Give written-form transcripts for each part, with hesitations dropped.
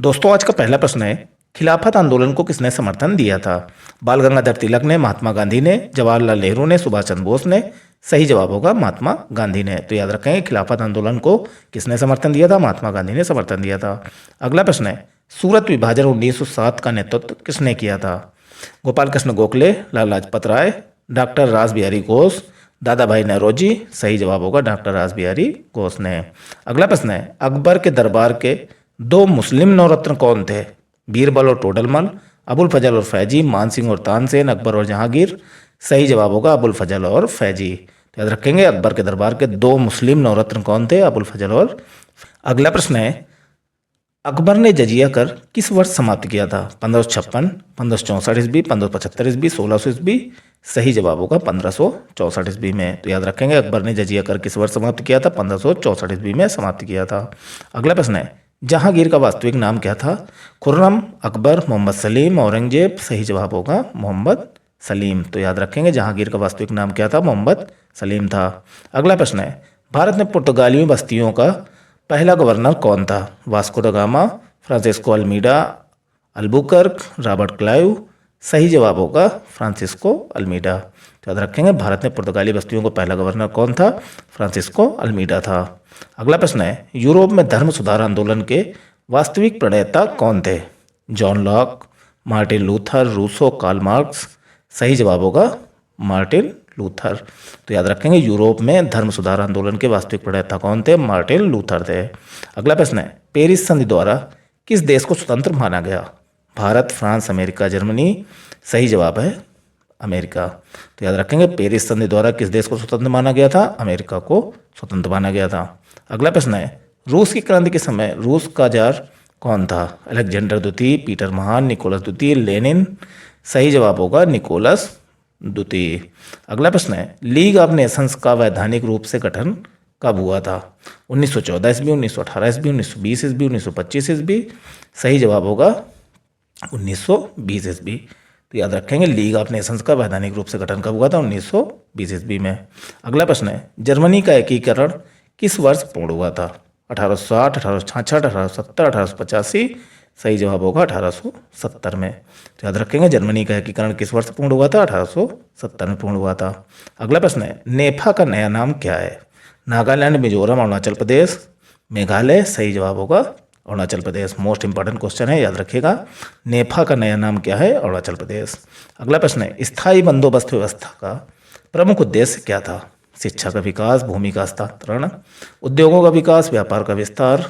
दोस्तों आज का पहला प्रश्न है, खिलाफत आंदोलन को किसने समर्थन दिया था? बाल गंगाधर तिलक ने, महात्मा गांधी ने, जवाहरलाल नेहरू ने, सुभाष चंद्र बोस ने। सही जवाब होगा महात्मा गांधी ने। तो याद रखेंगे, खिलाफत आंदोलन को किसने समर्थन दिया था? महात्मा गांधी ने समर्थन दिया था। अगला प्रश्न है, सूरत विभाजन 1907 का नेतृत्व किसने किया था? गोपाल कृष्ण गोखले, लाला लाजपत राय, डॉक्टर रास बिहारी घोष, दादा भाई नौरोजी। सही जवाब होगा डॉक्टर रास बिहारी घोष ने। अगला प्रश्न है, अकबर के दरबार के दो मुस्लिम नवरत्न कौन थे? बीरबल और टोडरमल, अबुल फजल और फैजी, मानसिंह और तानसेन, अकबर और जहांगीर। सही जवाब होगा अबुल फजल और फैजी। तो याद रखेंगे, अकबर के दरबार के दो मुस्लिम नवरत्न कौन थे? अबुल फजल और। अगला प्रश्न है, अकबर ने जजिया कर किस वर्ष समाप्त किया था? 1556, 1564 ईस्वी, 1575 ईस्वी, 1600 ईस्वी। सही जवाब होगा 1564 ईस्वी में। तो याद रखेंगे, अकबर ने जजिया कर किस वर्ष समाप्त किया था? 1564 ईस्वी में समाप्त किया था। अगला प्रश्न है, जहांगीर का वास्तविक नाम क्या था? खुर्रम, अकबर, मोहम्मद सलीम, औरंगजेब। सही जवाब होगा मोहम्मद सलीम। तो याद रखेंगे, जहांगीर का वास्तविक नाम क्या था? मोहम्मद सलीम था। अगला प्रश्न है, भारत में पुर्तगाली बस्तियों का पहला गवर्नर कौन था? Vasco the gamma, Francisco Almeida, Albuquerque, Robert Clive. सही जवाब होगा फ्रांसिस्को अल्मीडा। तो याद रखेंगे, भारत में पुर्तगाली बस्तियों का पहला गवर्नर कौन था? फ्रांसिस्को अल्मीडा था। अगला प्रश्न है, यूरोप में धर्म सुधार आंदोलन के वास्तविक प्रणेता कौन थे? John Locke, Martin Luther, Rousseau, Karl Marx. सही जवाब होगा मार्टिन लूथर। तो याद रखेंगे, यूरोप में धर्म सुधार आंदोलन के वास्तविक प्रणेता कौन थे? मार्टिन लूथर थे। अगला प्रश्न है, पेरिस संधि द्वारा किस देश को स्वतंत्र माना गया? Bharat, France, America, Germany. सही जवाब है अमेरिका। तो याद रखेंगे, पेरिस संधि द्वारा किस देश को स्वतंत्र माना गया था? अमेरिका को स्वतंत्र माना गया था। अगला प्रश्न है, रूस की क्रांति के समय रूस का जार कौन था? अलेक्जेंडर द्वितीय, पीटर महान, निकोलस द्वितीय, लेनिन। सही जवाब होगा निकोलस द्वितीय। अगला प्रश्न है, लीग ऑफ नेशंस का वैधानिक रूप से गठन कब हुआ था? 1914 ईस्वी, 1918 ईस्वी, 1920 ईस्वी, 1925 ईस्वी। सही जवाब होगा 1920 ईस्वी। तो याद रखेंगे, लीग ऑफ नेशंस का वैधानिक रूप से गठन कब हुआ था? 1920 ईस्वी में। अगला प्रश्न है, जर्मनी का एकीकरण किस वर्ष पूर्ण हुआ था? 1860, 1866, 1870, 1885। सही जवाब होगा 1870 में। तो याद रखेंगे, जर्मनी का एकीकरण किस वर्ष पूर्ण हुआ था? 1870 में पूर्ण हुआ था। अगला प्रश्न है, नेफा का नया नाम क्या है? नागालैंड, मिजोरम, अरुणाचल प्रदेश, मेघालय। सही जवाब होगा Arunachal Pradesh. Most important question है, याद रखिएगा, नेफा का नया नाम क्या है? अरुणाचल प्रदेश। अगला प्रश्न है, स्थायी बंदोबस्त व्यवस्था का प्रमुख उद्देश्य क्या था? शिक्षा का विकास, भूमि का हस्तांतरण, उद्योगों का विकास, व्यापार का विस्तार।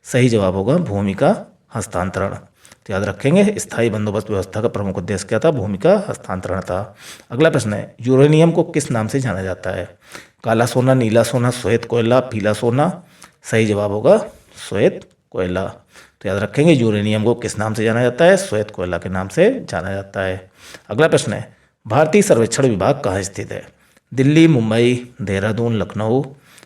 सही जवाब होगा भूमि का हस्तांतरण। तो याद रखेंगे, स्थायी बंदोबस्त व्यवस्था का प्रमुख उद्देश्य क्या था? भूमि का हस्तांतरण था। अगला प्रश्न है, यूरेनियम को किस नाम से जाना जाता है? काला सोना, नीला सोना, श्वेत कोयला, पीला सोना। सही जवाब होगा श्वेत कोयला। तो याद रखेंगे, यूरेनियम को किस नाम से जाना जाता है? श्वेत कोयला के नाम से जाना जाता है। अगला प्रश्न है, भारतीय सर्वेक्षण विभाग कहाँ स्थित है? दिल्ली, मुंबई, देहरादून, लखनऊ।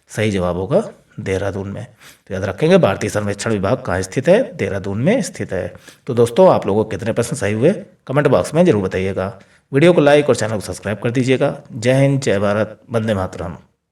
सही जवाब होगा देहरादून में। तो याद रखेंगे, भारतीय सर्वेक्षण विभाग कहाँ स्थित है? देहरादून में स्थित है। तो दोस्तों, आप लोगों को कितने प्रश्न सही हुए कमेंट बॉक्स में जरूर बताइएगा। वीडियो को लाइक और चैनल को सब्सक्राइब कर दीजिएगा। जय हिंद, जय भारत, वंदे मातरम।